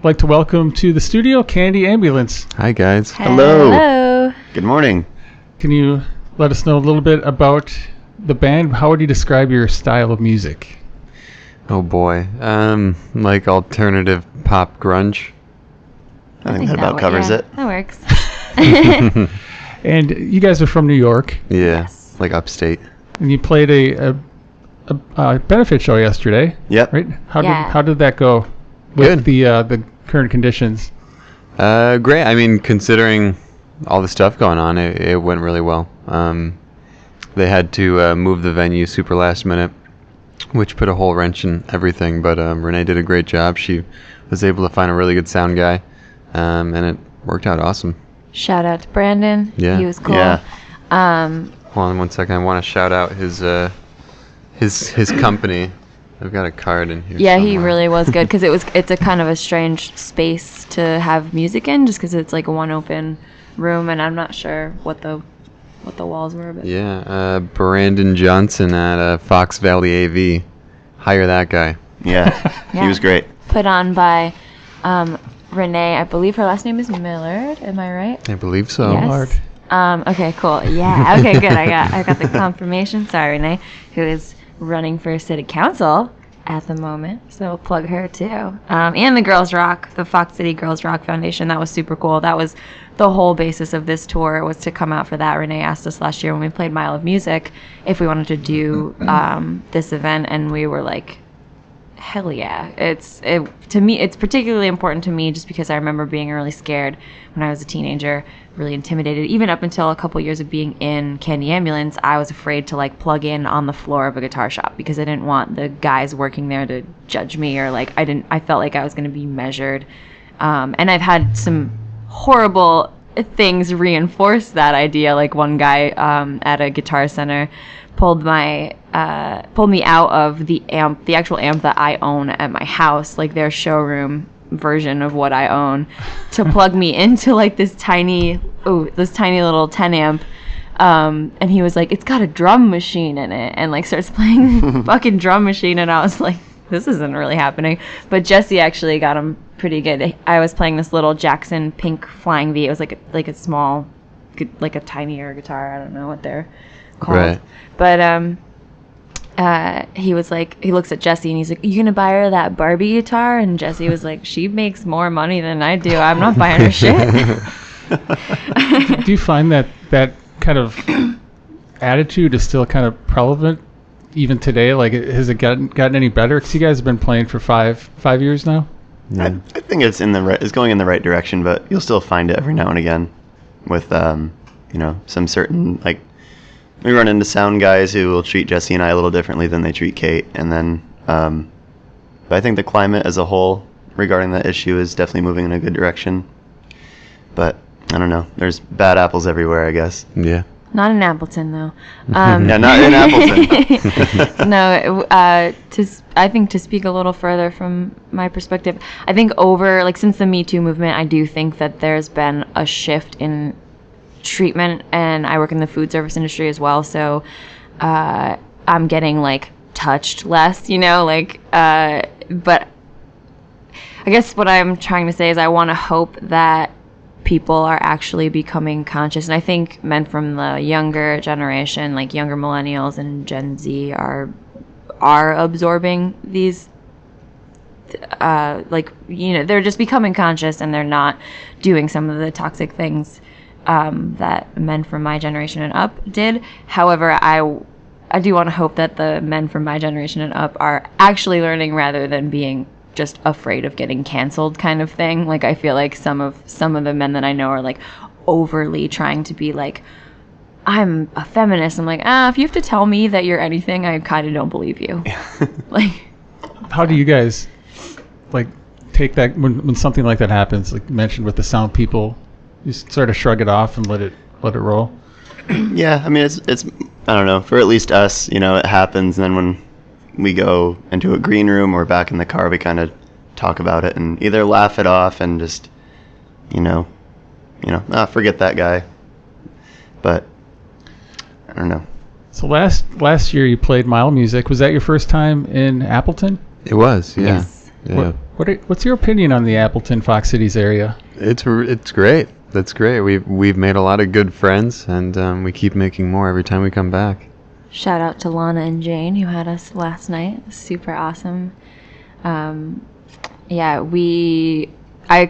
like to welcome to the studio Candy Ambulance. Hi, guys. Hello. Good morning. Can you let us know a little bit about the band? How would you describe your style of music? Oh boy, like alternative pop grunge. I think that about covers it. That works. And you guys are from New York, Yeah, Yes. like upstate. and you played a benefit show yesterday, Yep. right? Yeah. How did that go with Good. the current conditions? Great. I mean, considering all the stuff going on, it went really well. They had to move the venue super last minute, which put a whole wrench in everything. But Renee did a great job. She was able to find a really good sound guy, and it worked out awesome. Shout out to Brandon. Yeah. He was cool. Yeah. Hold on one second. I want to shout out his company. I've got a card in here. Yeah, he somewhere. really was good because it's a kind of a strange space to have music in, just because it's like a one open room, and I'm not sure what the walls were. But Yeah, Brandon Johnson at Fox Valley AV. Hire that guy. Yeah. Yeah. He was great. put on by Renee. I believe her last name is Millard. Am I right? I believe so. Yes. Art. Okay, cool. Yeah. Okay, good. I got the confirmation. Sorry, Renee, who is running for city council at the moment. So we'll plug her too. And the Girls Rock, the Fox City Girls Rock Foundation. That was super cool. That was the whole basis of this tour, was to come out for that. Renee asked us last year when we played Mile of Music if we wanted to do this event, and we were like, hell yeah. To me, it's particularly important to me just because I remember being really scared when I was a teenager, really intimidated. Even up until a couple years of being in Candy Ambulance, I was afraid to like plug in on the floor of a guitar shop because I didn't want the guys working there to judge me, or like I felt like I was going to be measured. And I've had some horrible things reinforce that idea. Like one guy at a Guitar Center pulled me out of the actual amp that I own at my house, like their showroom version of what I own, to plug me into like this tiny little 10 amp. And he was like, it's got a drum machine in it, and like starts playing fucking drum machine, and I was like, this isn't really happening. But Jesse actually got him pretty good. I was playing this little Jackson Pink Flying V. It was like a small, like a tinier guitar. I don't know what they're called. Right. But he was like, he looks at Jesse and he's like, you gonna buy her that Barbie guitar? And Jesse was like, she makes more money than I do. I'm not buying her shit. Do you find that kind of attitude is still kind of prevalent even today? Like, has it gotten any better? Because you guys have been playing for five years now. I think it's going in the right direction, but you'll still find it every now and again with some certain, like, we run into sound guys who will treat Jesse and I a little differently than they treat Kate, and then but I think the climate as a whole regarding that issue is definitely moving in a good direction. But I don't know, there's bad apples everywhere, I guess. Yeah. Not in Appleton though. Yeah, not in Appleton. No, I think to speak a little further from my perspective, I think since the Me Too movement, I do think that there's been a shift in treatment, and I work in the food service industry as well, so I'm getting like touched less, but I guess what I'm trying to say is I want to hope that people are actually becoming conscious, and I think men from the younger generation, like younger millennials and Gen Z, are absorbing these they're just becoming conscious, and they're not doing some of the toxic things that men from my generation and up did. However, I do want to hope that the men from my generation and up are actually learning rather than being just afraid of getting canceled kind of thing. Like, I feel like some of the men that I know are like overly trying to be like, I'm a feminist. I'm like, if you have to tell me that you're anything, I kind of don't believe you. Like, How do you guys like take that when something like that happens, like you mentioned with the sound people? You sort of shrug it off and let it roll. Yeah, I mean, it's I don't know, for at least us, it happens, and then when we go into a green room or back in the car, we kind of talk about it and either laugh it off and just forget that guy. But I don't know. So last year you played Mile Music. Was that your first time in Appleton? It was, yeah. Yes. Yeah. What's your opinion on the Appleton Fox Cities area? It's great. That's great. We've made a lot of good friends, and we keep making more every time we come back. Shout out to Lana and Jane who had us last night. Super awesome. I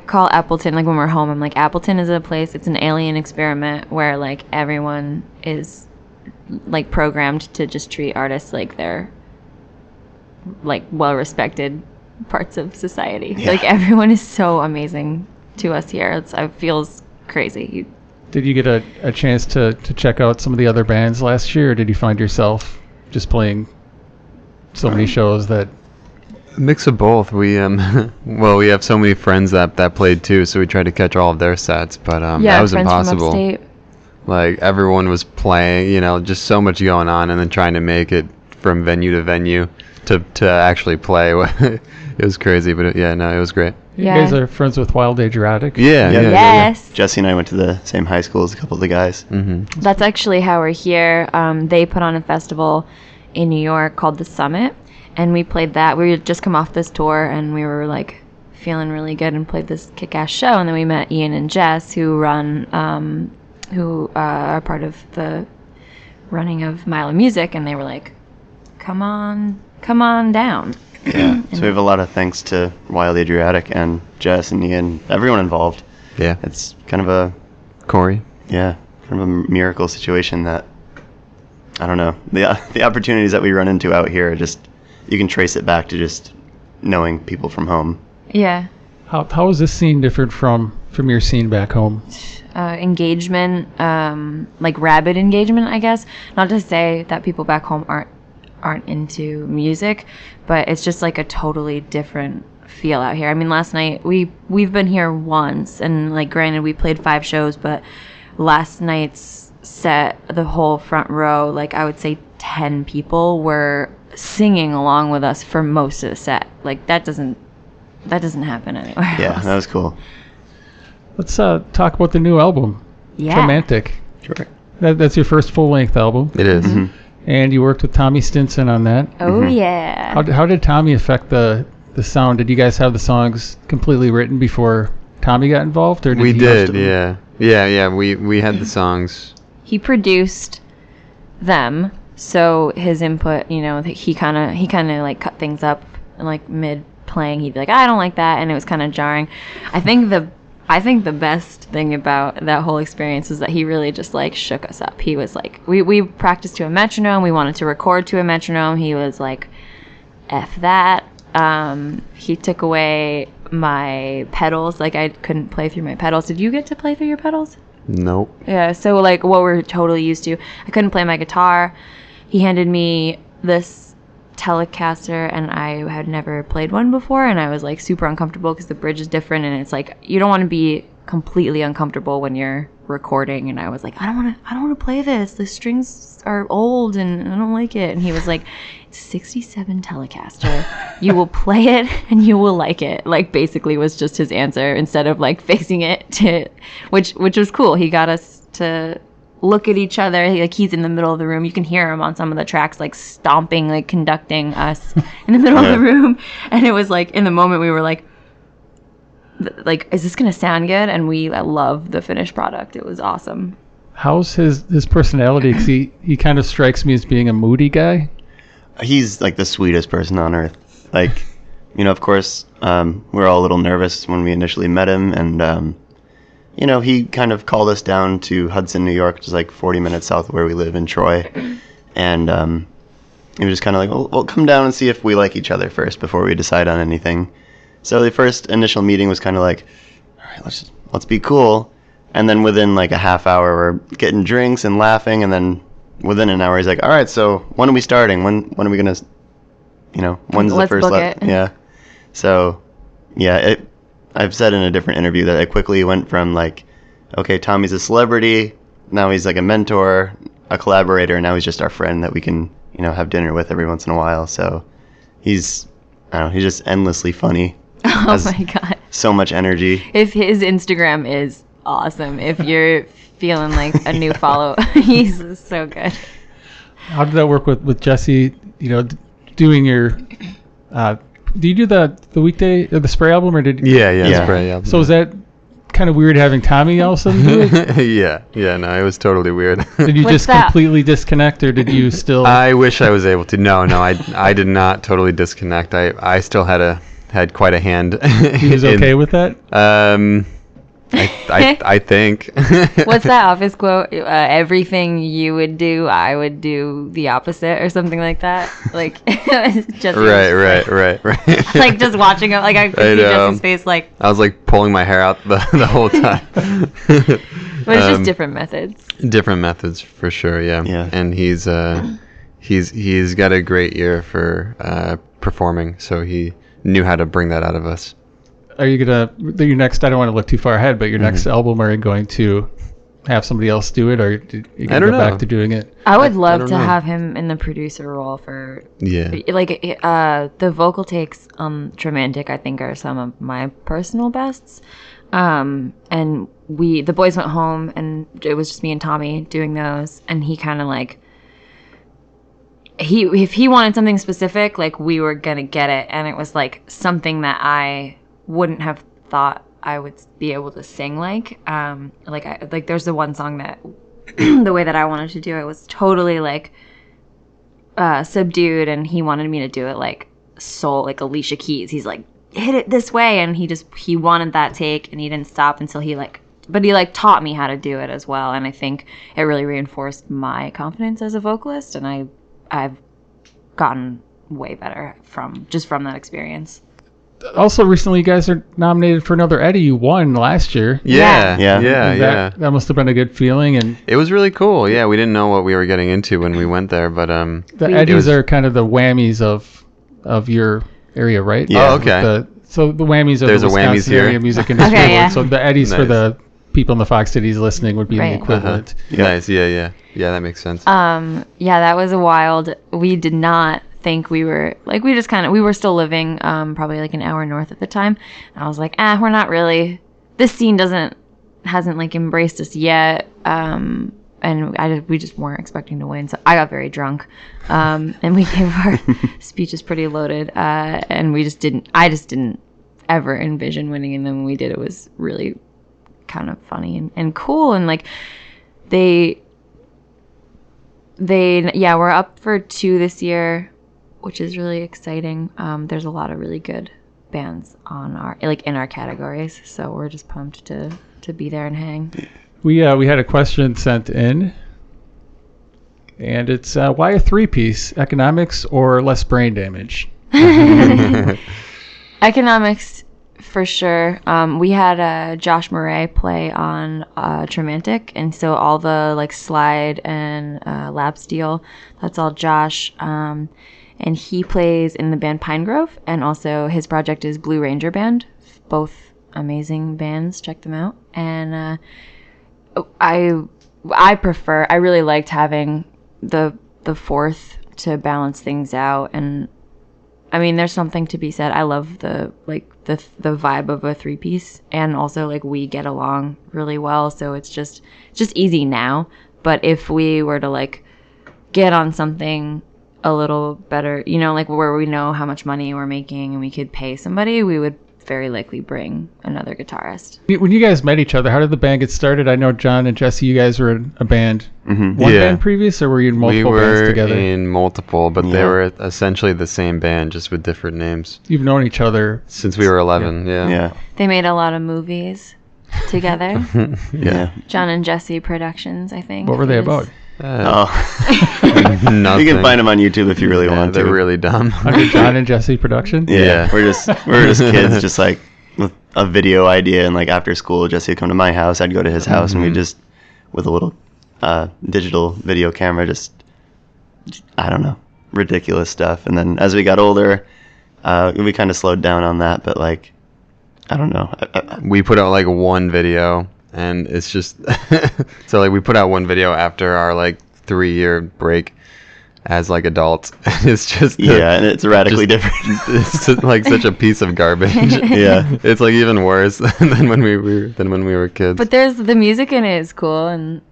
call Appleton, like when we're home, I'm like, Appleton is a place, it's an alien experiment where like everyone is like programmed to just treat artists like they're like well-respected parts of society. Yeah. Like everyone is so amazing to us here. It feels crazy. Did you get a chance to check out some of the other bands last year, or did you find yourself just playing so many shows that... Mix of both. We we have so many friends that played too, so we tried to catch all of their sets, but that was friends impossible. From upstate. Like everyone was playing, just so much going on, and then trying to make it from venue to venue to actually play. It was crazy, but it was great. You guys are friends with Wild Adriatic? Yeah. Yes. Jesse and I went to the same high school as a couple of the guys. Mm-hmm. That's actually how we're here. They put on a festival in New York called The Summit, and we played that. We had just come off this tour, and we were like feeling really good and played this kick-ass show. And then we met Ian and Jess, who are part of the running of Mile of Music, and they were like, come on down. Yeah, so we have a lot of thanks to Wild Adriatic and Jess and Ian, everyone involved. Yeah. It's kind of a... Corey? Yeah, kind of a miracle situation that, I don't know, the opportunities that we run into out here, just, you can trace it back to just knowing people from home. Yeah. How is this scene different from your scene back home? Engagement, like rabid engagement, I guess. Not to say that people back home aren't into music, but it's just like a totally different feel out here. I mean, last night we've been here once, and like granted we played 5 shows, but last night's set, the whole front row, like I would say 10 people were singing along with us for most of the set. Like that doesn't happen anywhere Yeah, else. that was cool. Let's talk about the new album, Yeah. Traumantic. Sure. That's your first full-length album, It is. Mm-hmm. and you worked with Tommy Stinson on that. Oh Mhm. yeah. How did Tommy affect the sound? Did you guys have the songs completely written before Tommy got involved, or did We he did, most of them? yeah. We had the songs. He produced them, so his input, he kind of like cut things up, and like mid playing he'd be like, I don't like that, and it was kind of jarring. I think the best thing about that whole experience is that he really just like shook us up. He was like, we practiced to a metronome, we wanted to record to a metronome. He was like, F that. He took away my pedals, like I couldn't play through my pedals. Did you get to play through your pedals? Nope. Yeah, so like what we're totally used to, I couldn't play my guitar. He handed me this Telecaster, and I had never played one before, and I was like super uncomfortable because the bridge is different, and it's like you don't want to be completely uncomfortable when you're recording. And I was like, I don't want to play this. The strings are old, and I don't like it. And he was like, it's 67 Telecaster. You will play it, and you will like it. Like basically was just his answer, instead of like facing it to, which was cool. He got us to look at each other. He's in the middle of the room. You can hear him on some of the tracks, like stomping, like conducting us in the middle of the room. And it was like, in the moment we were like, is this gonna sound good? And we love the finished product. It was awesome. How's his personality? 'Cause he kind of strikes me as being a moody guy. He's like the sweetest person on earth. Like, of course, we're all a little nervous when we initially met him, and he kind of called us down to Hudson, New York, which is like 40 minutes south of where we live in Troy. And he was just kind of like, well, come down and see if we like each other first before we decide on anything. So the first initial meeting was kind of like, all right, let's be cool. And then within like a half hour, we're getting drinks and laughing. And then within an hour, he's like, all right, so when are we starting? When are we going to, when's the Let's first book let? it. Yeah. So, yeah, I've said in a different interview that it quickly went from like, okay, Tommy's a celebrity, now he's like a mentor, a collaborator, and now he's just our friend that we can, have dinner with every once in a while. So he's just endlessly funny. Oh my God. So much energy. If his Instagram is awesome, if you're feeling like a new follow, he's so good. How did that work with Jesse? Doing your Do you do the weekday or the spray album, or did? Yeah. Spray album. So is that kind of weird having Tommy all of a sudden do it? Yeah. No, it was totally weird. Did you What's just that? completely disconnect, or did you still? I wish I was able to. No, I did not totally disconnect. I still had quite a hand. He was okay with that? I think. What's that office quote? Everything you would do, I would do the opposite, or something like that. Like, Jesse. Right. Like just watching him, like I could see Jesse's face, like. I was like pulling my hair out the whole time. But it's just different methods. Different methods for sure. Yeah. And he's got a great ear for performing, so he knew how to bring that out of us. Are you gonna your next? I don't want to look too far ahead, but your next album, are you going to have somebody else do it, or are you gonna go back to doing it? I would love to have him in the producer role for. Yeah. Like the vocal takes on Traumantic, I think, are some of my personal bests. And the boys went home, and it was just me and Tommy doing those, and he kind of like. If he wanted something specific, like we were gonna get it, and it was like something that I wouldn't have thought I would be able to sing like there's the one song that the way that I wanted to do it was totally like subdued, and he wanted me to do it like soul, like Alicia Keys. He's like, hit it this way, and he wanted that take, and he didn't stop until he taught me how to do it as well, and I think it really reinforced my confidence as a vocalist, and I've gotten way better from that experience. Also, recently, you guys are nominated for another Eddie. You won last year. Yeah. That must have been a good feeling, and it was really cool. Yeah, we didn't know what we were getting into when we went there, but the Eddies are kind of the whammies of your area, right? Yeah. Oh, okay. So the whammies of There's the Wisconsin whammies here. area music industry. Okay, yeah. So the Eddies for the people in the Fox Cities listening would be Right. the equivalent. Nice. Yeah, that makes sense. That was a wild. We did not think we were like, we were still living probably like an hour north at the time, and I was like, we're not really, this scene hasn't like embraced us yet, and we just weren't expecting to win, so I got very drunk, and we gave our speeches pretty loaded, and I just didn't ever envision winning, and then when we did, it was really kind of funny and cool, and like we're up for 2 this year, which is really exciting. There's a lot of really good bands in our categories, so we're just pumped to be there and hang. We had a question sent in, and it's why a 3-piece, economics or less brain damage? Economics for sure. We had Josh Murray play on Traumantic, and so all the like slide and lap steel, that's all Josh. And he plays in the band Pine Grove, and also his project is Blue Ranger Band. Both amazing bands. Check them out. And I really liked having the fourth to balance things out. And I mean, there's something to be said. I love the vibe of a 3-piece, and also like we get along really well, so it's just easy now. But if we were to like get on something a little better, like where we know how much money we're making and we could pay somebody, we would very likely bring another guitarist. When you guys met each other, how did the band get started? I know John and Jesse, you guys were in a band. Mm-hmm. One band previous, or were you in multiple bands together? We were in multiple, but they were essentially the same band, just with different names. You've known each other since we were 11. Yeah. They made a lot of movies together. Yeah. John and Jesse Productions, I think. What were they about? Nothing. You can find them on YouTube if you really want to. They're really dumb. Under John and Jesse Production? Yeah. We're just kids, just like with a video idea, and like after school, Jesse would come to my house, I'd go to his house, and we just, with a little digital video camera, just I don't know, ridiculous stuff. And then as we got older, we kind of slowed down on that, but like, I don't know. We put out like one video, and it's just so like we put out one video after our like 3-year break as like adults. It's just and it's radically different. It's like such a piece of garbage. Yeah, it's like even worse than when we were kids. But there's the music in it is cool, and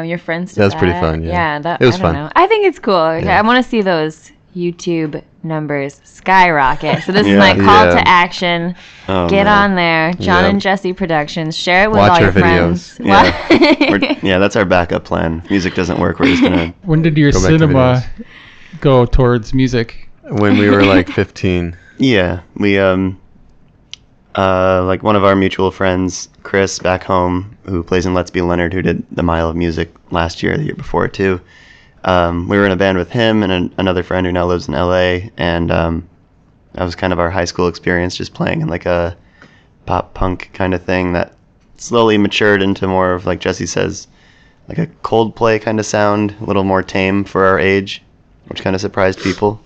your friends did That's pretty fun. Yeah, that it was I don't fun. know. I think it's cool. Yeah. I want to see those YouTube numbers skyrocket. So this is my call to action. Oh, Get man. on there, John and Jesse Productions. Share it with Watch all your our videos. friends. Yeah, that's our backup plan. Music doesn't work. We're just gonna. When did your Go back to cinema go towards music? When we were like 15. Yeah, we like one of our mutual friends, Chris, back home, who plays in Let's Be Leonard, who did the Mile of Music last year, the year before too. We were in a band with him and another friend who now lives in LA, and that was kind of our high school experience, just playing in like a pop punk kind of thing that slowly matured into more of, like Jesse says, like a Coldplay kind of sound, a little more tame for our age, which kind of surprised people.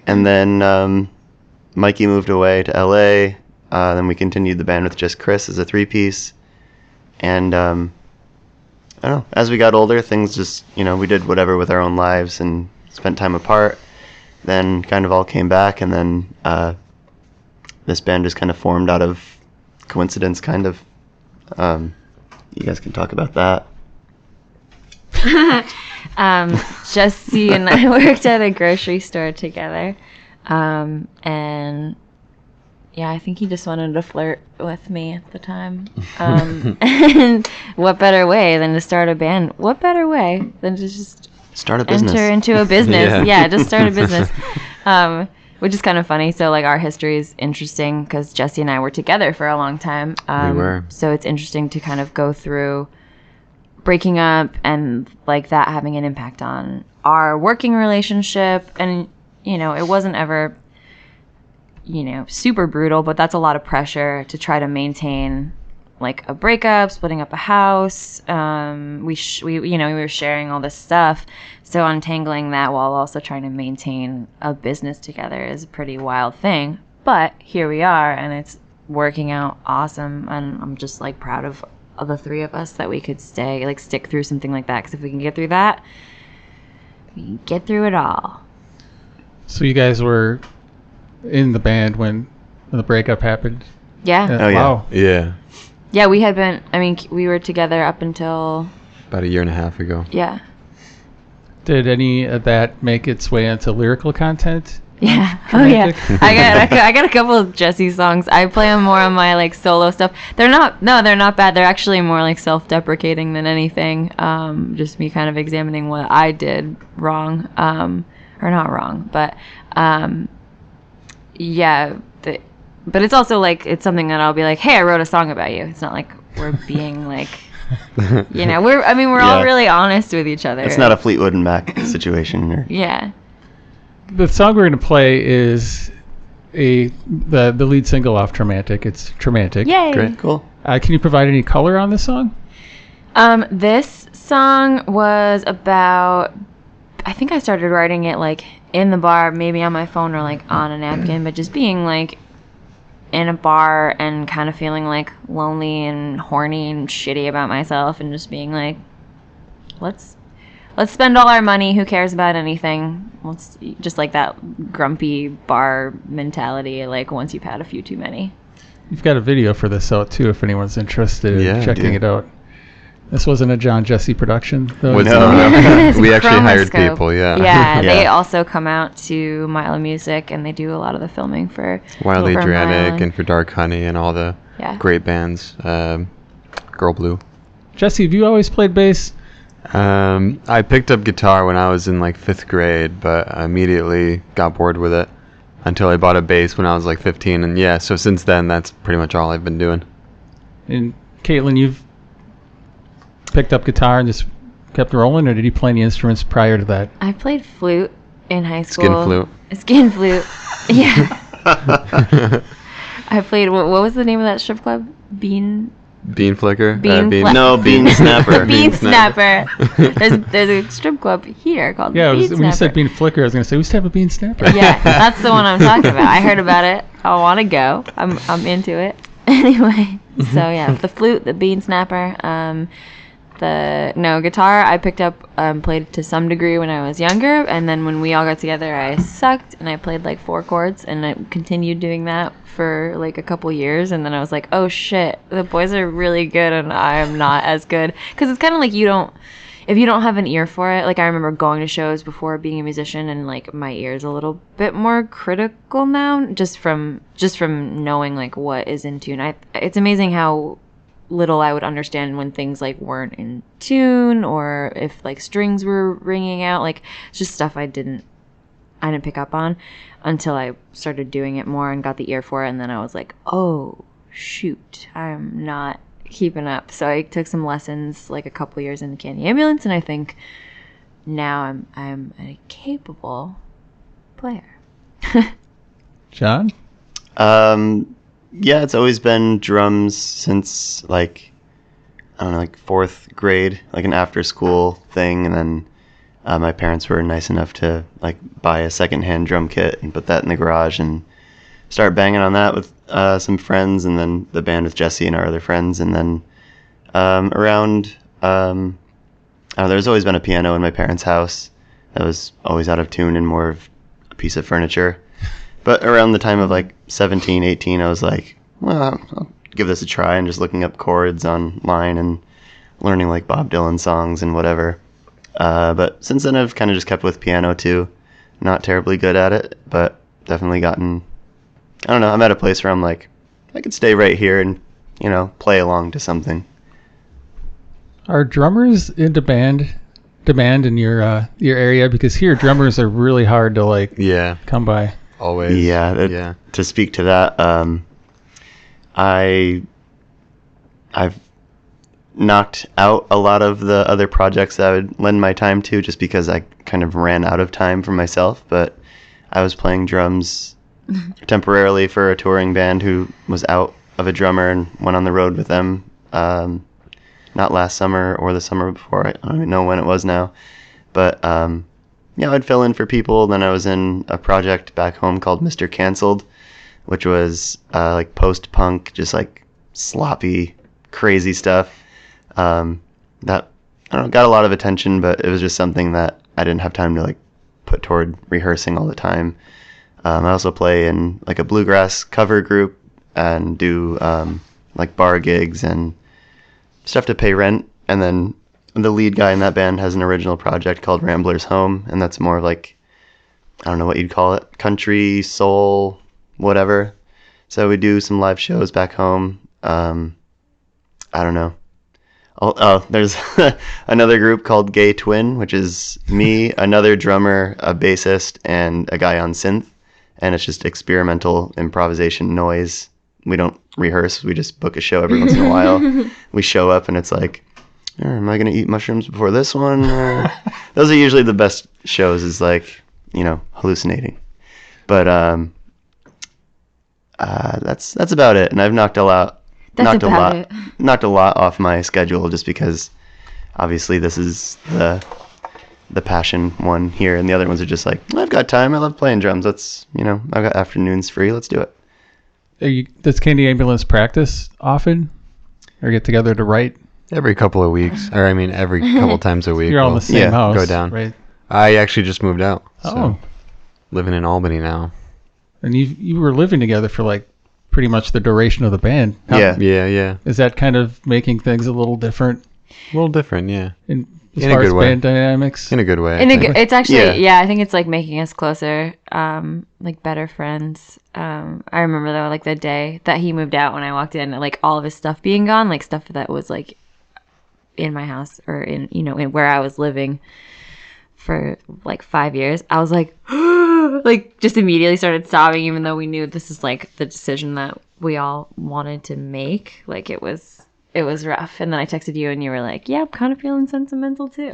And then Mikey moved away to LA. Then we continued the band with just Chris as a three-piece. And I don't know, as we got older, things just, we did whatever with our own lives and spent time apart. Then kind of all came back, and then this band just kind of formed out of coincidence, kind of. You guys can talk about that. Jesse and I worked at a grocery store together. And yeah, I think he just wanted to flirt with me at the time. And what better way than to start a band? What better way than to just Start a business. enter into a business? Yeah. Just start a business. Which is kind of funny. So like our history is interesting because Jesse and I were together for a long time. We were. So it's interesting to kind of go through breaking up and like that having an impact on our working relationship. And, it wasn't ever, super brutal, but that's a lot of pressure to try to maintain like a breakup, splitting up a house. We were sharing all this stuff. So untangling that while also trying to maintain a business together is a pretty wild thing. But here we are, and it's working out awesome. And I'm just like proud of the three of us that we could stick through something like that. Because if we can get through that, we can get through it all. So you guys were in the band when the breakup happened? Yeah. Oh, yeah. Wow. Yeah. Yeah, we had been, we were together up until, About a year and a half ago. yeah. Did any of that make its way into lyrical content? Yeah. Traumantic? Oh yeah. I got a couple of Jesse songs. I play them more on my like solo stuff. They're not bad. They're actually more like self-deprecating than anything. Just me kind of examining what I did wrong, or not wrong, but yeah. But it's also like it's something that I'll be like, hey, I wrote a song about you. It's not like we're being like, we're all really honest with each other. It's not a Fleetwood and Mac situation. Yeah. The song we're going to play is the lead single off Traumantic. It's Traumantic. Yay. Great, cool. Can you provide any color on this song? This song was about, I think I started writing it like in the bar, maybe on my phone or like on a napkin, but just being like in a bar and kind of feeling like lonely and horny and shitty about myself and just being like, let's spend all our money. Who cares about anything? Let's just like that grumpy bar mentality. Like once you've had a few too many. You've got a video for this out too, if anyone's interested in checking it out. This wasn't a John Jesse production, though. No. It's We actually hired Chromoscope. people, yeah. Yeah, Yeah. they also come out to Mile of Music, and they do a lot of the filming for Wildly for Adriatic Mile. and for Dark Honey and all the Yeah. great bands. Girl Blue. Jesse, have you always played bass? I picked up guitar when I was in like 5th grade, but I immediately got bored with it until I bought a bass when I was like 15. And yeah, so since then, that's pretty much all I've been doing. And Caitlin, you've picked up guitar and just kept rolling, or did you play any instruments prior to that? I played flute in high school. Skin flute. Skin flute. Yeah. I played, what was the name of that strip club? Bean Flicker? Bean Fla- No, Bean Snapper. Bean Snapper. There's a strip club here called Yeah, Bean when you said Snapper. Bean Flicker, I was going to say, we used to have a Bean Snapper. Yeah, that's the one I'm talking about. I heard about it. I want to go. I'm into it. Anyway, so yeah, the flute, the Bean Snapper, guitar I picked up, played to some degree when I was younger, and then when we all got together I sucked and I played like 4 chords, and I continued doing that for like a couple years, and then I was like, oh shit, the boys are really good and I am not as good, because it's kind of like if you don't have an ear for it, like I remember going to shows before being a musician, and like my ear is a little bit more critical now, just from knowing like what is in tune. It's amazing how little I would understand when things like weren't in tune, or if like strings were ringing out. Like it's just stuff I didn't pick up on until I started doing it more and got the ear for it, and then I was like, oh shoot, I'm not keeping up. So I took some lessons like a couple years in the Candy Ambulance, and I think now I'm a capable player. John? Yeah, it's always been drums since like, I don't know, like 4th grade, like an after school thing. And then my parents were nice enough to like buy a secondhand drum kit and put that in the garage and start banging on that with some friends, and then the band with Jesse and our other friends. And then around, I don't know, there's always been a piano in my parents' house that was always out of tune and more of a piece of furniture. But around the time of like 17, 18, I was like, well, I'll give this a try, and just looking up chords online and learning like Bob Dylan songs and whatever. But since then I've kind of just kept with piano too. Not terribly good at it, but definitely gotten, I don't know, I'm at a place where I'm like, I could stay right here and, you know, play along to something. Are drummers in demand in your area? Because here drummers are really hard to like come by. Always. Yeah. To speak to that, I've knocked out a lot of the other projects that I would lend my time to, just because I kind of ran out of time for myself. But I was playing drums temporarily for a touring band who was out of a drummer, and went on the road with them. Not last summer or the summer before. I don't even know when it was now. But yeah, I'd fill in for people. Then I was in a project back home called Mr. Cancelled, which was like post-punk, just like sloppy, crazy stuff. That, I don't know, got a lot of attention, but it was just something that I didn't have time to like put toward rehearsing all the time. I also play in like a bluegrass cover group and do like bar gigs and stuff to pay rent. And then the lead guy in that band has an original project called Rambler's Home, and that's more like, I don't know what you'd call it, country, soul, whatever. So we do some live shows back home. I don't know. Oh, there's another group called Gay Twin, which is me, another drummer, a bassist, and a guy on synth. And it's just experimental improvisation noise. We don't rehearse. We just book a show every once in a while. We show up and it's like, am I going to eat mushrooms before this one? Those are usually the best shows, is like, you know, hallucinating. But that's about it. And I've knocked a lot off my schedule, just because obviously this is the passion one here, and the other ones are just like, I've got time, I love playing drums, let's, you know, I've got afternoons free, let's do it. Does Candy Ambulance practice often, or get together to write? Every couple of weeks, or I mean every couple times a week. You're all in the same house. Go down. Right? I actually just moved out. Oh. So living in Albany now. And you were living together for like pretty much the duration of the band. Yeah. Is that kind of making things a little different? A little different, yeah. As far as band dynamics? In a good way. It's actually, I think it's like making us closer, like better friends. I remember though, like the day that he moved out, when I walked in, like all of his stuff being gone, like stuff that was like in my house, or in, you know, in where I was living for like 5 years. I was like, like just immediately started sobbing, even though we knew this is like the decision that we all wanted to make. Like it was rough. And then I texted you and you were like, yeah, I'm kind of feeling sentimental too.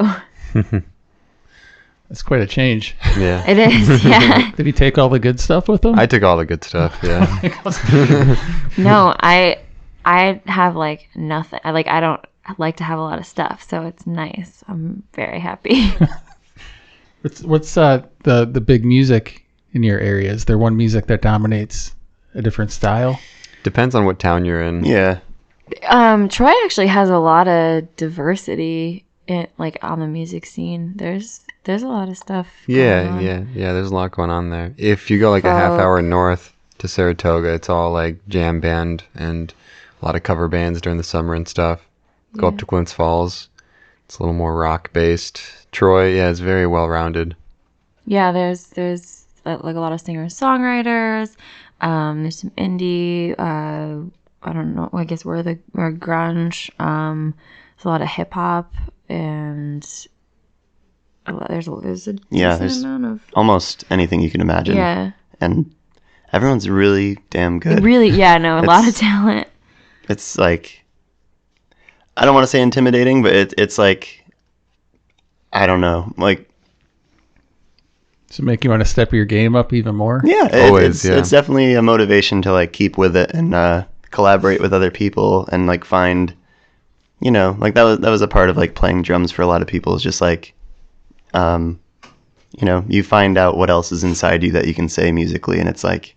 That's quite a change. Yeah. It is, yeah. Did he take all the good stuff with him? I took all the good stuff, yeah. No, I have like nothing. I like to have a lot of stuff, so it's nice. I'm very happy. What's the big music in your area? Is there one music that dominates a different style? Depends on what town you're in. Yeah. Troy actually has a lot of diversity like on the music scene. There's a lot of stuff going on. Yeah. There's a lot going on there. If you go like a half hour north to Saratoga, it's all like jam band and a lot of cover bands during the summer and stuff. Go up to Glens Falls, It's a little more rock based. Troy, yeah, is very well rounded. Yeah, there's like a lot of singer-songwriters. There's some indie. I don't know. I guess we're grunge. There's a lot of hip hop, and there's a decent amount of almost anything you can imagine. Yeah, and everyone's really damn good. Really, yeah, no, a lot of talent. It's like, I don't want to say intimidating, but it's like, I don't know, like. Does it make you want to step your game up even more? Yeah, Always, it's definitely a motivation to like keep with it and collaborate with other people and like find, like that was a part of like playing drums for a lot of people is just like, you find out what else is inside you that you can say musically, and it's like,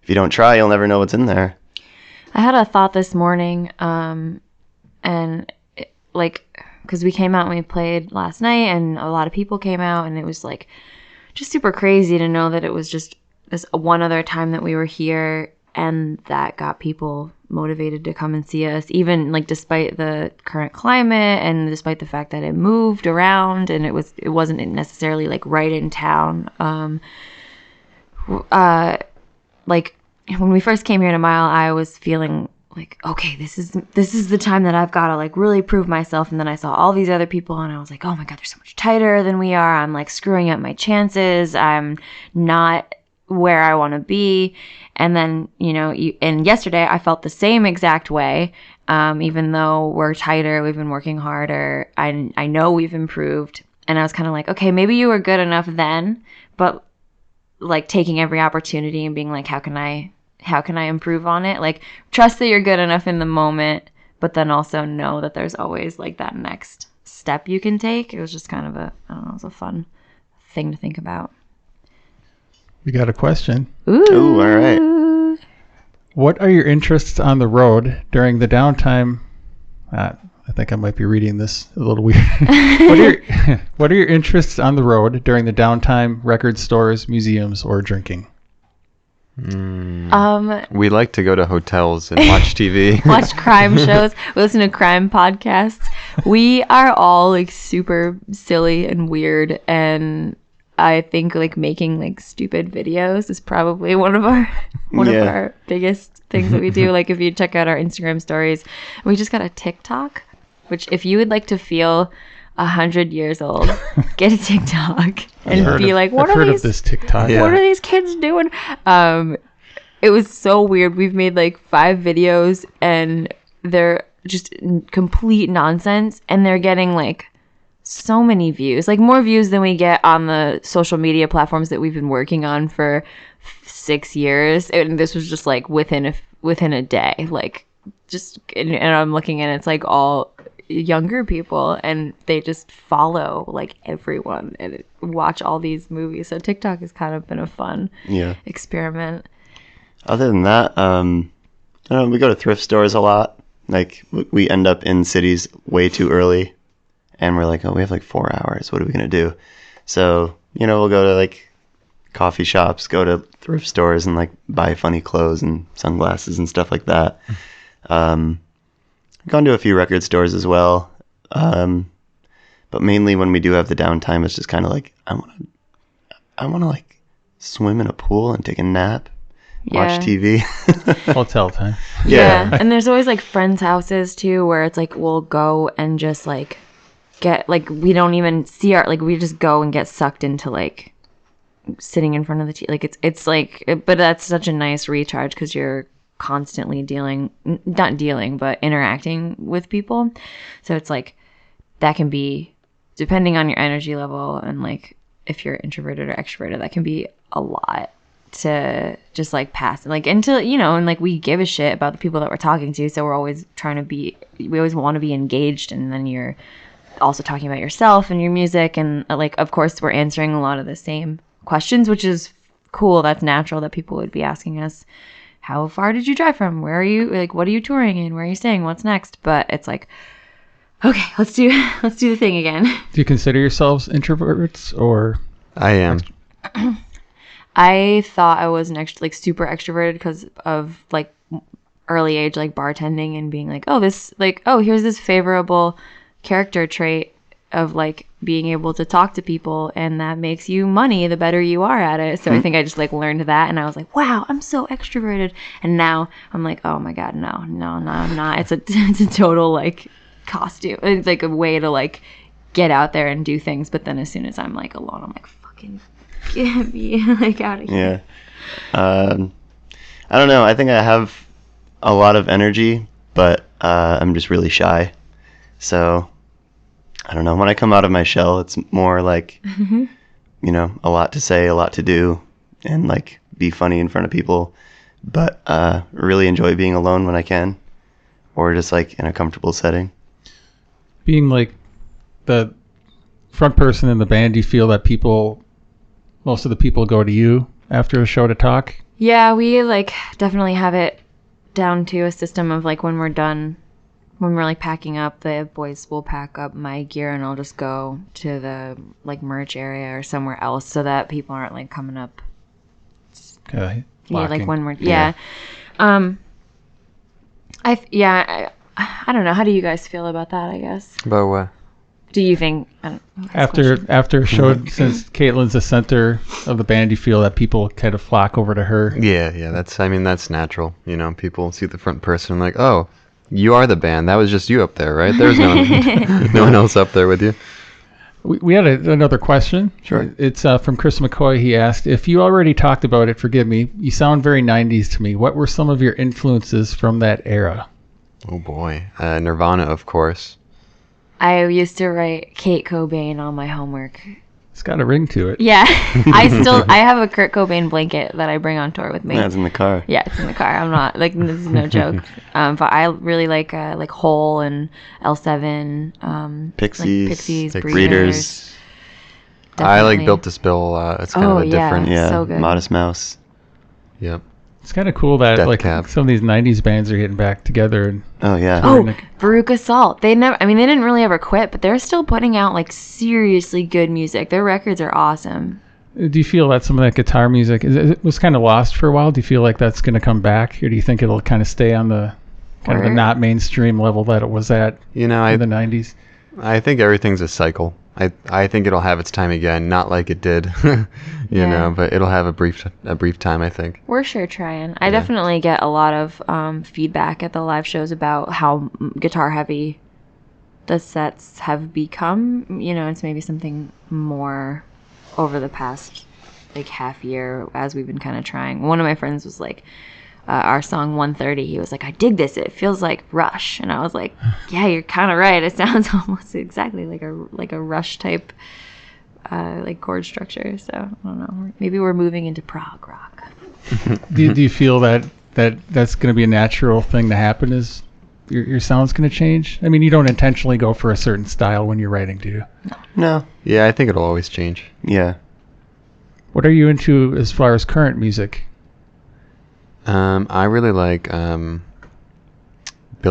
if you don't try, you'll never know what's in there. I had a thought this morning, because we came out and we played last night, and a lot of people came out, and it was like just super crazy to know that it was just this one other time that we were here, and that got people motivated to come and see us, even like despite the current climate and despite the fact that it moved around and it wasn't necessarily like right in town. Like when we first came here to Mile, I was feeling like, okay, this is the time that I've got to like really prove myself. And then I saw all these other people and I was like, oh my God, they're so much tighter than we are. I'm like screwing up my chances. I'm not where I want to be. And then, and yesterday I felt the same exact way. Even though we're tighter, we've been working harder. I know we've improved. And I was kind of like, okay, maybe you were good enough then, but like taking every opportunity and being like, how can I improve on it? Like, trust that you're good enough in the moment, but then also know that there's always like that next step you can take. It was just kind of it was a fun thing to think about. We got a question. Ooh, all right. What are your interests on the road during the downtime? I think I might be reading this a little weird. What are your interests on the road during the downtime? Record stores, museums, or drinking? We like to go to hotels and watch TV. Watch crime shows. We listen to crime podcasts. We are all like super silly and weird, and I think like making like stupid videos is probably one of our biggest things that we do. Like if you check out our Instagram stories, we just got a TikTok, which if you would like to feel 100 years old, get a TikTok and be like, what I've are heard these? of this TikTok. What are these kids doing? It was so weird. We've made like 5 videos and they're just complete nonsense, and they're getting like so many views, like more views than we get on the social media platforms that we've been working on for 6 years. And this was just like within a day, like just, and I'm looking and it's like all younger people, and they just follow like everyone and watch all these movies. So TikTok has kind of been a fun experiment. Other than that, I don't know, we go to thrift stores a lot. Like we end up in cities way too early, and we're like, oh, we have like 4 hours. What are we gonna do? So we'll go to like coffee shops, go to thrift stores, and like buy funny clothes and sunglasses and stuff like that. Gone to a few record stores as well, but mainly when we do have the downtime, it's just kind of like I want to like swim in a pool and take a nap, watch TV. Hotel time. Yeah, and there's always like friends' houses too, where it's like we'll go and just like get like we don't even see we just go and get sucked into like sitting in front of the TV. Like it's like, but that's such a nice recharge because you're constantly but interacting with people. So it's like that can be, depending on your energy level and like if you're introverted or extroverted, that can be a lot to just like pass like into, and like we give a shit about the people that we're talking to, so we're always we always want to be engaged, and then you're also talking about yourself and your music, and like of course we're answering a lot of the same questions, which is cool. That's natural that people would be asking us, how far did you drive from? Where are you? Like, what are you touring in? Where are you staying? What's next? But it's like, okay, let's do the thing again. Do you consider yourselves introverts or? I am. I thought I was super extroverted because of like early age, like bartending and being like, here's this favorable character trait of like being able to talk to people, and that makes you money the better you are at it. So I think I just like learned that, and I was like, wow, I'm so extroverted. And now I'm like, oh my god, no, I'm not. It's a total like costume. It's like a way to like get out there and do things. But then as soon as I'm like alone, I'm like, fucking get me like out of here. Yeah. I don't know. I think I have a lot of energy, but I'm just really shy. So I don't know. When I come out of my shell, it's more like, you know, a lot to say, a lot to do, and like be funny in front of people. But really enjoy being alone when I can, or just like in a comfortable setting. Being like the front person in the band, do you feel that most of the people go to you after a show to talk? Yeah, we like definitely have it down to a system of like when we're done, when we're like packing up, the boys will pack up my gear and I'll just go to the like merch area or somewhere else so that people aren't like coming up. Okay. Yeah, like when we're Yeah. I don't know. How do you guys feel about that? I guess. But what? Do you think After a show, since Caitlin's the center of the band, you feel that people kind of flock over to her? Yeah. That's natural. You know, people see the front person and like, oh, you are the band. That was just you up there, right? There's no one else up there with you. We had another question. Sure. It's from Chris McCoy. He asked, if you already talked about it, forgive me, you sound very 90s to me. What were some of your influences from that era? Oh boy, Nirvana, of course. I used to write Kate Cobain on my homework. It's got a ring to it. Yeah, I have a Kurt Cobain blanket that I bring on tour with me. Yeah, it's in the car. Yeah, it's in the car. I'm not like, this is no joke. But I really like Hole and L7, Pixies, like Pixies, Breeders. Breeders. I like Definitely. Built to Spill a lot. It's kind of a different. Yeah, So good. Modest Mouse. Yep. It's kind of cool that Death like Cab. some of these 90s bands are getting back together. And Oh yeah. Oh, Nick. Veruca Salt. They didn't really ever quit, but they're still putting out like seriously good music. Their records are awesome. do you feel that some of that guitar music it was kind of lost for a while? Do you feel like that's going to come back, or do you think it'll kind of stay on the kind of the Word. not mainstream level that it was at You know, in the 90s? I think everything's a cycle. I think it'll have its time again, not like it did, you Yeah. know, but it'll have a brief time, I think. We're sure trying. I definitely get a lot of feedback at the live shows about how guitar heavy the sets have become. You know, it's maybe something more over the past like half year as we've been kind of trying. One of my friends was like, our song 130, he was like, I dig this. It feels like Rush. And I was like, yeah, you're kind of right. It sounds almost exactly like a Rush type like chord structure. So I don't know. Maybe we're moving into prog rock. do you feel that that's going to be a natural thing to happen? Is your sound's going to change? I mean, you don't intentionally go for a certain style when you're writing, do you? No. Yeah, I think it'll always change. Yeah. What are you into as far as current music? I really like Billie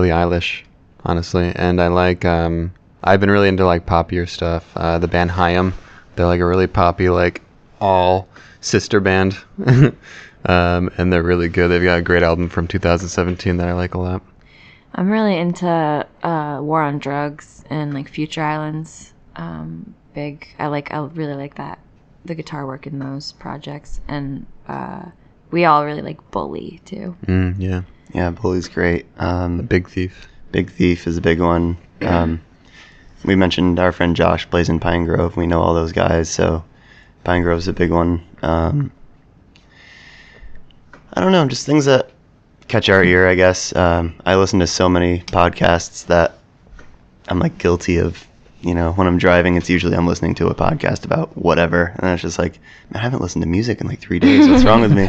Eilish, honestly, and I like I've been really into like poppier stuff. The band Haim, they're like a really poppy, like all sister band, and they're really good. They've got a great album from 2017 that I like a lot. I'm really into War on Drugs and like Future Islands. Big. I really like that, the guitar work in those projects, and we all really like Bully too. Yeah. Yeah, Bully's great. Big Thief. Big Thief is a big one. We mentioned our friend Josh plays in Pine Grove. We know all those guys, so Pine Grove's a big one. I don't know, just things that catch our ear, I guess. I listen to so many podcasts that I'm like guilty of, you know, when I'm driving, it's usually I'm listening to a podcast about whatever, and it's just like, man, I haven't listened to music in like 3 days. What's wrong with me?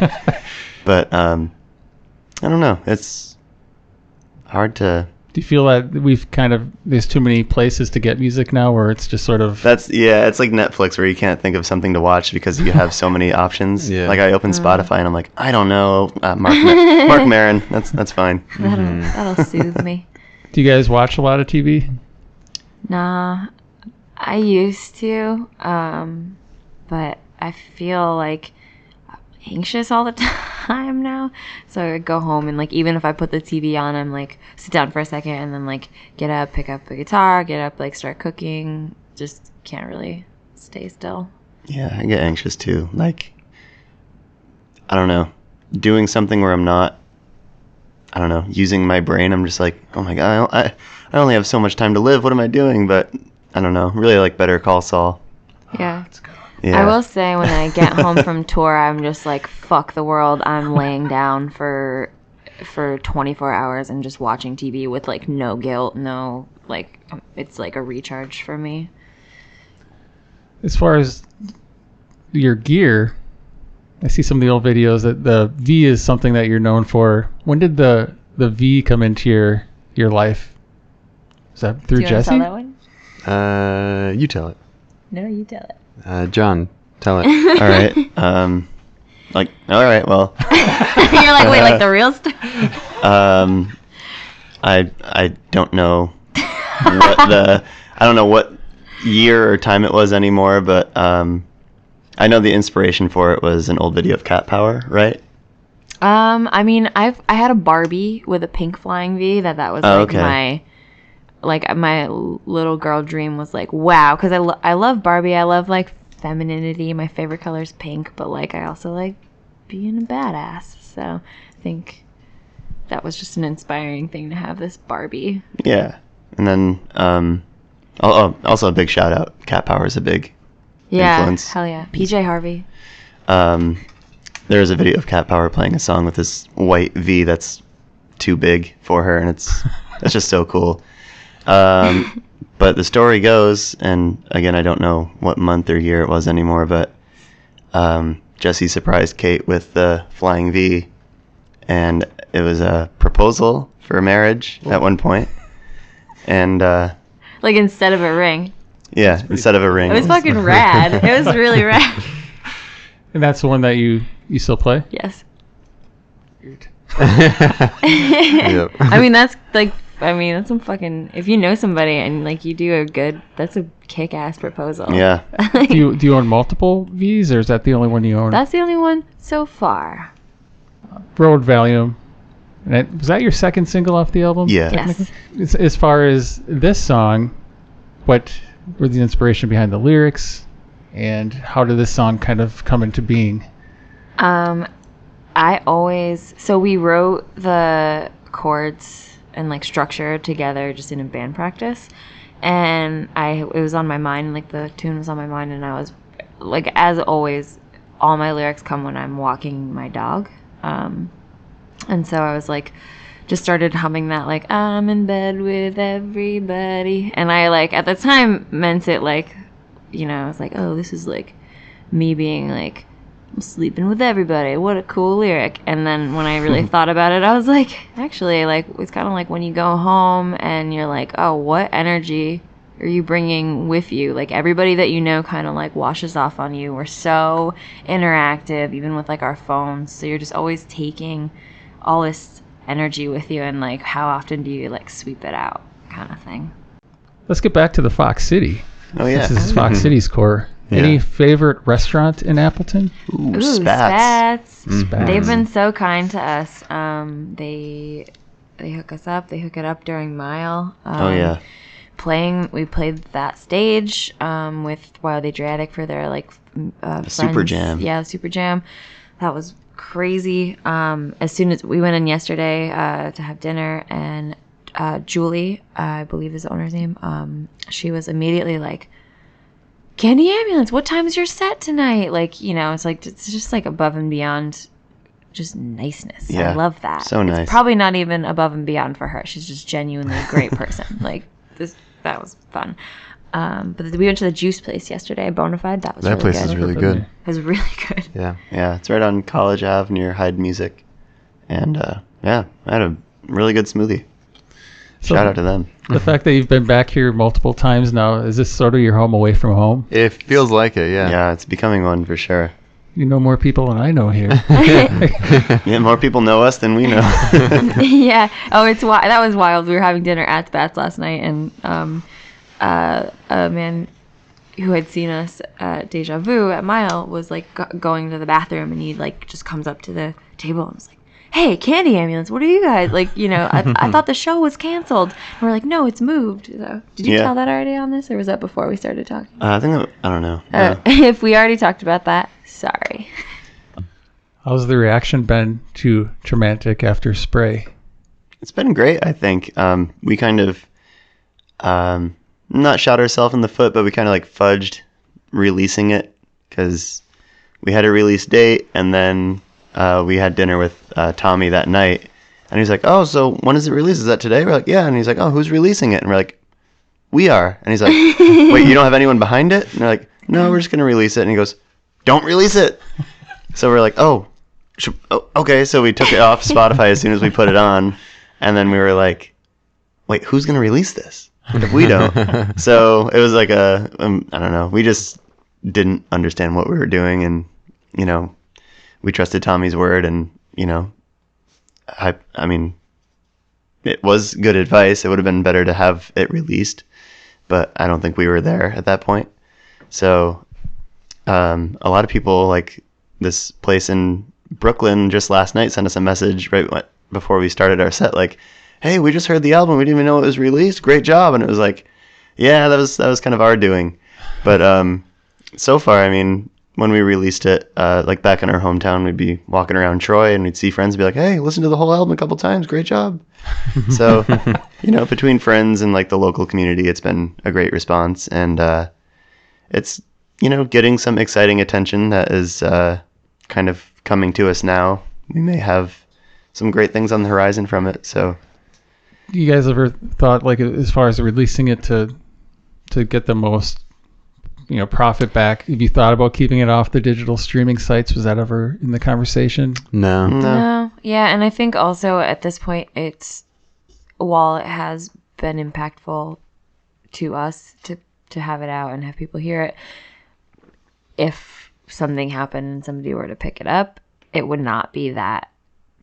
But I don't know. It's hard to. Do you feel that there's too many places to get music now, where it's just sort of It's like Netflix, where you can't think of something to watch because you have so many options. Yeah. Like I open Spotify and I'm like, I don't know, Mark Maron. That's fine. That'll soothe me. Do you guys watch a lot of TV? Nah, I used to, but I feel like anxious all the time. time now. So I would go home and like even if I put the TV on, I'm like sit down for a second and then like get up, pick up the guitar, get up, like start cooking. Just can't really stay still. Yeah, I get anxious too. Like, I don't know, doing something where I'm not, I don't know, using my brain. I'm just like, oh my God, I only have so much time to live. What am I doing? But I don't know. Really like Better Call Saul. Yeah. Yeah. I will say when I get home from tour, I'm just like, fuck the world. I'm laying down for 24 hours and just watching TV with like no guilt, no, like, it's like a recharge for me. As far as your gear, I see some of the old videos that the V is something that you're known for. When did the V come into your life? Is that through Do you Jesse? want to tell that one? You tell it. No, you tell it. John, tell it. All right. Like, all right, well. You're like, wait, like the real stuff? I don't know I don't know what year or time it was anymore, but I know the inspiration for it was an old video of Cat Power, right? I mean, I had a Barbie with a pink flying V that was like okay. my little girl dream was like, wow, because I love Barbie. I love like femininity. My favorite color is pink, but like I also like being a badass. So I think that was just an inspiring thing to have this Barbie. Yeah. And then also a big shout out. Cat Power is a big influence. Hell yeah. PJ Harvey. There's a video of Cat Power playing a song with this white V that's too big for her, and it's just so cool. But the story goes, and again, I don't know what month or year it was anymore, but Jesse surprised Kate with the flying V, and it was a proposal for marriage at one point. And like instead of a ring. Yeah, instead of a ring. It was fucking rad. It was really rad. And that's the one that you still play? Yes. Weird. Yep. I mean, that's some fucking, if you know somebody and like you do that's a kick-ass proposal. Yeah. Do you own multiple Vs, or is that the only one you own? That's the only one so far. Road Valium. And was that your second single off the album? Yeah. Yes. As far as this song, what were the inspiration behind the lyrics, and how did this song kind of come into being? So we wrote the chords and like structure together just in a band practice, and it was on my mind, like the tune was on my mind, and I was like, as always, all my lyrics come when I'm walking my dog. And so I was like, just started humming that, like, I'm in bed with everybody. And I, like, at the time meant it like, I was like, oh, this is like me being like, I'm sleeping with everybody. What a cool lyric. And then when I really thought about it, I was like, actually, like, it's kind of like when you go home and you're like, oh, what energy are you bringing with you? Like, everybody that you know kind of like washes off on you. We're so interactive, even with like our phones. So you're just always taking all this energy with you, and like how often do you like sweep it out, kind of thing. Let's get back to the Fox City. Oh yeah. This is Fox City's core. Yeah. Any favorite restaurant in Appleton? Ooh, Spats. Spats. They've been so kind to us. They hook us up. They hook it up during Mile. Oh yeah. We played that stage with Wild Adriatic for their like friends. Super Jam. Yeah, Super Jam. That was crazy. As soon as we went in yesterday to have dinner, and Julie, I believe is the owner's name, she was immediately like, Candy Ambulance, what time is your set tonight? Like, it's just like above and beyond just niceness. Yeah, I love that. so nice. It's probably not even above and beyond for her. She's just genuinely a great person. Like, that was fun. But we went to the juice place yesterday, Bonafide. That That place is really good. It was really good. Yeah. Yeah, it's right on College Ave near Hyde Music. And yeah, I had a really good smoothie. So Shout out to them. The fact that you've been back here multiple times now, is this sort of your home away from home? It feels like it, yeah. Yeah, it's becoming one for sure. You know more people than I know here. Yeah, more people know us than we know. Yeah. Oh, that was wild. We were having dinner at Spats last night, and a man who had seen us at Deja Vu at Mile was like going to the bathroom, and he like just comes up to the table and was like, hey, Candy Ambulance, what are you guys? Like, you know, I thought the show was canceled. And we're like, no, it's moved. So, did you tell that already on this, or was that before we started talking? I don't know. If we already talked about that, sorry. How's the reaction been to Traumantic after Spray? It's been great, I think. We kind of not shot ourselves in the foot, but we kind of like fudged releasing it because we had a release date, and then we had dinner with Tommy that night, and he's like, oh, so when is it released? Is that today? We're like, yeah. And he's like, oh, who's releasing it? And we're like, we are. And he's like, wait, you don't have anyone behind it? And we're like, no, we're just going to release it. And he goes, don't release it. So we're like, oh, okay. So we took it off Spotify as soon as we put it on, and then we were like, wait, who's going to release this if we don't? So it was like I don't know. We just didn't understand what we were doing, and, you know, we trusted Tommy's word, and, you know, I mean, it was good advice. It would have been better to have it released, but I don't think we were there at that point. So a lot of people, like this place in Brooklyn just last night, sent us a message right before we started our set, like, hey, we just heard the album. We didn't even know it was released. Great job. And it was like, yeah, that was kind of our doing. But so far, I mean, when we released it, like back in our hometown, we'd be walking around Troy and we'd see friends and be like, hey, listen to the whole album a couple times. Great job. So, you know, between friends and like the local community, it's been a great response. And it's, you know, getting some exciting attention that is kind of coming to us now. We may have some great things on the horizon from it. So, do you guys ever thought, like, as far as releasing it to get the most, you know, profit back, have you thought about keeping it off the digital streaming sites? Was that ever in the conversation? No. Yeah, and I think also at this point, while it has been impactful to us to have it out and have people hear it, if something happened and somebody were to pick it up, it would not be that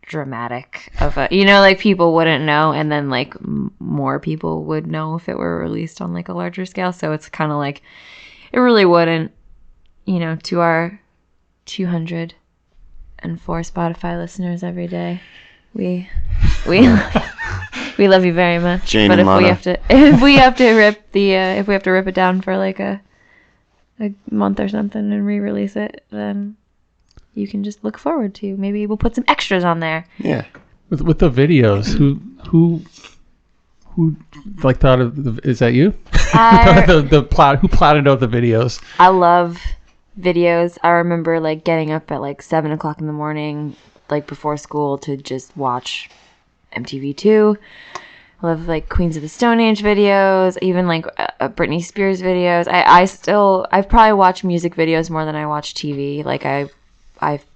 dramatic of a, you know, like, people wouldn't know, and then like more people would know if it were released on like a larger scale. So it's kind of like, it really wouldn't, you know, to our 204 Spotify listeners every day. We love you very much. Jane but and Lana. if we have to rip it down for like a month or something and re-release it, then you can just look forward to, maybe we'll put some extras on there. Yeah. With the videos, who like thought of is that you? The plot, who plotted out the videos? I love videos. I remember like getting up at like 7 o'clock in the morning, like before school, to just watch MTV2. I love like Queens of the Stone Age videos, even like Britney Spears videos. I've probably watched music videos more than I watch TV. Like I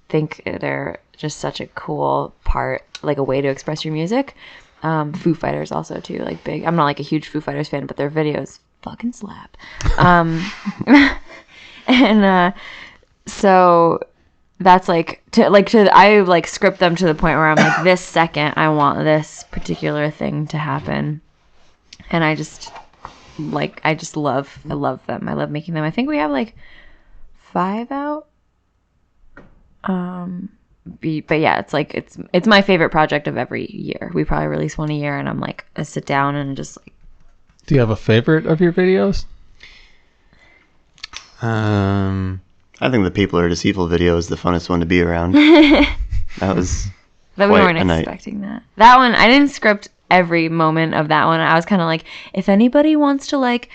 think they're just such a cool part, like a way to express your music. Foo Fighters also too, like big. I'm not like a huge Foo Fighters fan, but their videos fucking slap. So that's like I like script them to the point where I'm like, this second I want this particular thing to happen, and I love them. I love making them. I think we have like 5 out. But yeah, it's like it's my favorite project of every year. We probably release one a year, and I'm like, I sit down and just like. Do you have a favorite of your videos? I think the People Are Deceitful video is the funnest one to be around. That was. But we weren't expecting that. That one, I didn't script every moment of that one. I was kind of like, if anybody wants to like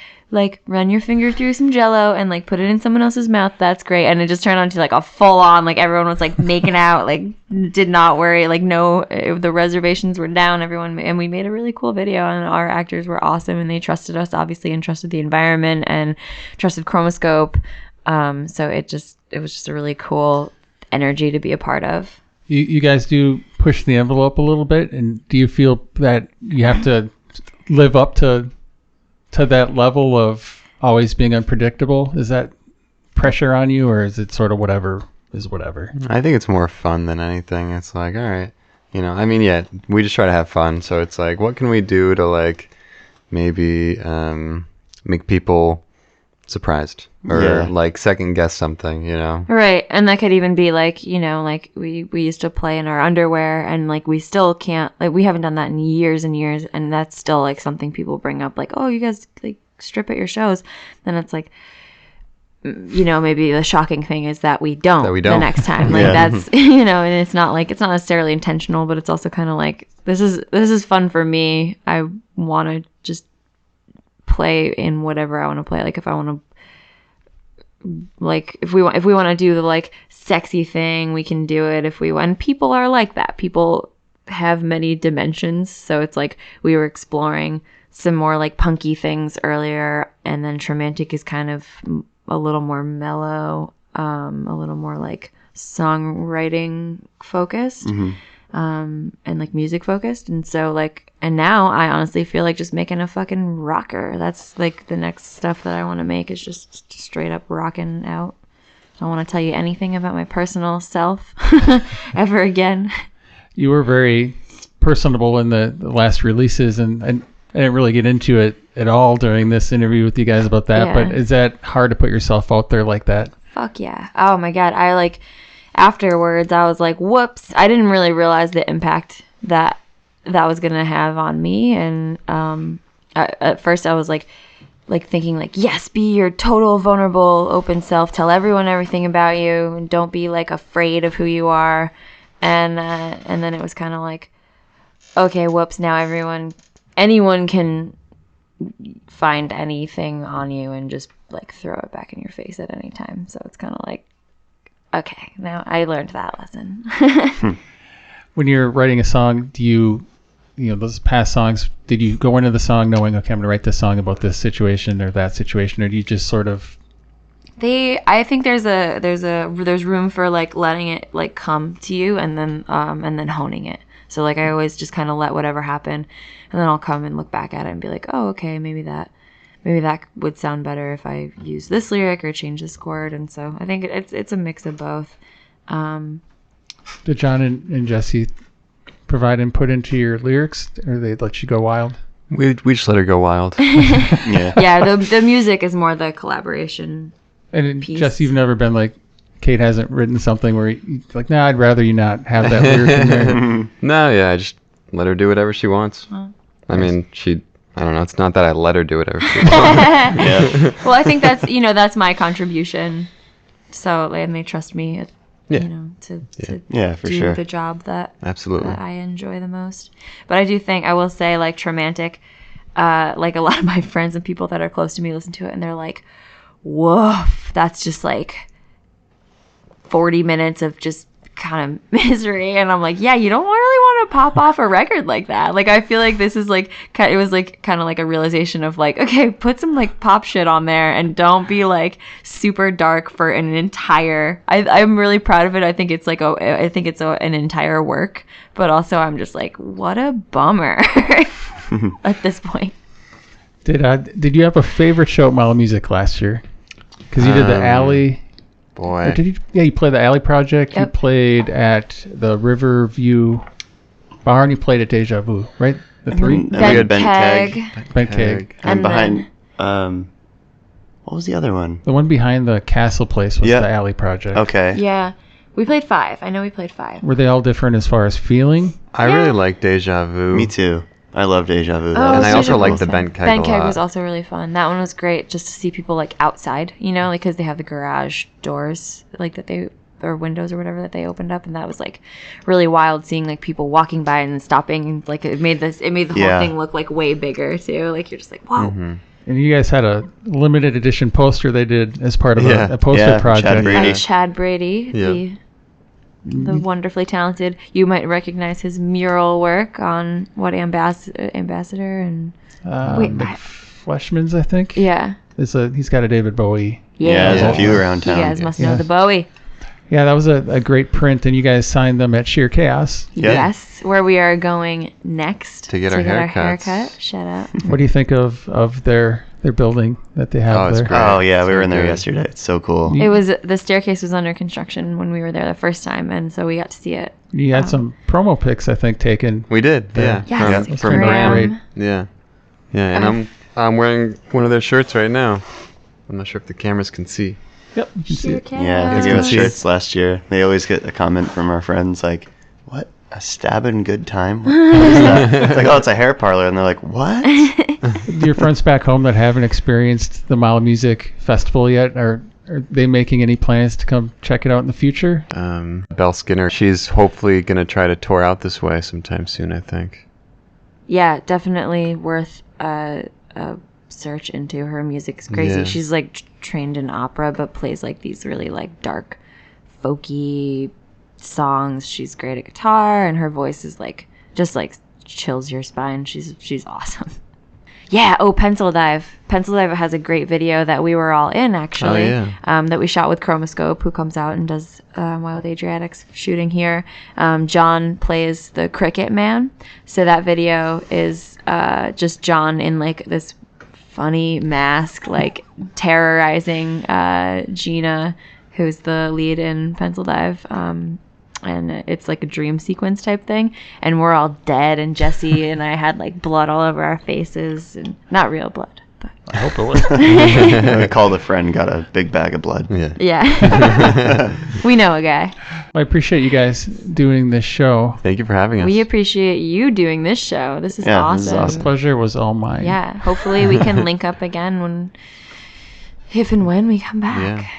run your finger through some Jello and like put it in someone else's mouth, that's great. And it just turned on to like a full on, like everyone was like making out, like did not worry, like no, the reservations were down, everyone, and we made a really cool video, and our actors were awesome, and they trusted us obviously, and trusted the environment, and trusted Chromoscope. So it was just a really cool energy to be a part of. You guys do push the envelope a little bit, and do you feel that you have to live up to that level of always being unpredictable? Is that pressure on you, or is it sort of whatever is whatever? I think it's more fun than anything. It's like, all right, you know, I mean, yeah, we just try to have fun. So it's like, what can we do to like maybe make people surprised or like second guess something, you know. Right, and that could even be like, you know, like we used to play in our underwear, and like we still can't, like we haven't done that in years and years, and that's still like something people bring up, like, oh, you guys like strip at your shows. Then it's like, you know, maybe the shocking thing is that we don't the next time. Like that's, you know, and it's not necessarily intentional, but it's also kind of like, this is fun for me. I want to just play in whatever I want to play. Like if I want to, like if we want to do the like sexy thing, we can do it if we want. And people are like that. People have many dimensions. So it's like we were exploring some more like punky things earlier, and then Traumantic is kind of a little more mellow, a little more like songwriting focused, and like music focused. And so like, and now I honestly feel like just making a fucking rocker. That's like the next stuff that I want to make, is just straight up rocking out. I don't want to tell you anything about my personal self ever again. You were very personable in the last releases, and I didn't really get into it at all during this interview with you guys about that. Yeah. But is that hard to put yourself out there like that? Fuck yeah. Oh my God. I like, afterwards, I was like, whoops. I didn't really realize the impact that was going to have on me. And at first I was like thinking like, yes, be your total vulnerable, open self. Tell everyone everything about you, and don't be like afraid of who you are. And then it was kind of like, okay, whoops. Now anyone can find anything on you and just like throw it back in your face at any time. So it's kind of like, okay, now I learned that lesson. When you're writing a song, do you know, those past songs, did you go into the song knowing, okay, I'm going to write this song about this situation or that situation, or do you just sort of? I think there's room for like letting it like come to you, and then honing it. So like I always just kind of let whatever happen, and then I'll come and look back at it and be like, oh, okay, maybe that would sound better if I use this lyric or change this chord. And so I think it's a mix of both. Did John and Jesse provide input into your lyrics, or they let you go wild? We just let her go wild. Yeah, the music is more the collaboration. And piece. Jesse, you've never been like, Kate hasn't written something where you're like, nah, I'd rather you not have that lyric in there. No, yeah, I just let her do whatever she wants. I mean, I don't know, it's not that I let her do whatever she wants. Well, I think that's my contribution. So, and they trust me, you know, to for do sure. the job that Absolutely. that I enjoy the most. But I do think, I will say, like Traumantic, like a lot of my friends and people that are close to me listen to it, and they're like, woof, that's just like 40 minutes of just kind of misery. And I'm like, yeah, you don't really want to pop off a record like that. Like, I feel like this is like, it was like kind of like a realization of like, okay, put some like pop shit on there, and don't be like super dark for an entire, I'm really proud of it. I think it's like, an entire work, but also I'm just like, what a bummer at this point. Did you have a favorite show at Mile Music last year? Because you did the Alley. Boy. You played the Alley Project. Yep. You played at the Riverview Bar, and you played at Deja Vu, right? The three? And we had Bent Keg. Bent Keg. And behind, what was the other one? The one behind the Castle place was the Alley Project. Okay. Yeah. We played 5. I know we played 5. Were they all different as far as feeling? I really like Deja Vu. Me too. I love Deja Vu. And I also like the Bent Keg a lot. Bent Keg was also really fun. That one was great, just to see people like outside, you know, like because they have the garage doors, like or windows or whatever that they opened up, and that was like really wild seeing like people walking by and stopping, and like it made the whole thing look like way bigger too. Like you're just like, whoa. Mm-hmm. And you guys had a limited edition poster they did as part of a poster project. Chad Brady, the wonderfully talented. You might recognize his mural work on what Ambassador and Fleshman's, I think. Yeah. He's got a David Bowie. Yeah, there's a few around town. You guys must know the Bowie. Yeah, that was a great print, and you guys signed them at Sheer Chaos. Yeah. Yes, where we are going next to get our haircut. Shut up. What do you think of their building that they have it's there? great. Oh yeah, we were in there yesterday. It's so cool. It was, the staircase was under construction when we were there the first time, and so we got to see it. You had some promo pics, I think, taken. We did, yeah. Yes, From Graham. Yeah, and I'm wearing one of their shirts right now. I'm not sure if the cameras can see. Yep, you can see it. Yeah, they gave us shirts last year. They always get a comment from our friends like, "What? A stabbing good time? What is that?" It's like, "Oh, it's a hair parlor," and they're like, "What?" Do your friends back home that haven't experienced the Mile Music Festival yet, are they making any plans to come check it out in the future? Belle Skinner, she's hopefully going to try to tour out this way sometime soon, I think. Yeah, definitely worth a search into. Her music's crazy. Yeah. She's like trained in opera, but plays like these really like dark, folky songs. She's great at guitar, and her voice is like just like chills your spine. She's awesome. Yeah. Oh, Pencil Dive. Pencil Dive has a great video that we were all in actually. Oh, yeah. That we shot with Chromoscope, who comes out and does Wild Adriatics shooting here. John plays the Cricket Man, so that video is just John in like this funny mask, like terrorizing Gina, who's the lead in Pencil Dive. And it's like a dream sequence type thing, and we're all dead, and Jesse and I had like blood all over our faces, and not real blood, but I hope it was. We called a friend, got a big bag of blood. yeah. We know a guy. I appreciate you guys doing this show. Thank you for having us. We appreciate you doing this show. This is Yeah, awesome. this is awesome. The pleasure was all mine. Yeah, hopefully we can link up again if and when we come back. Yeah.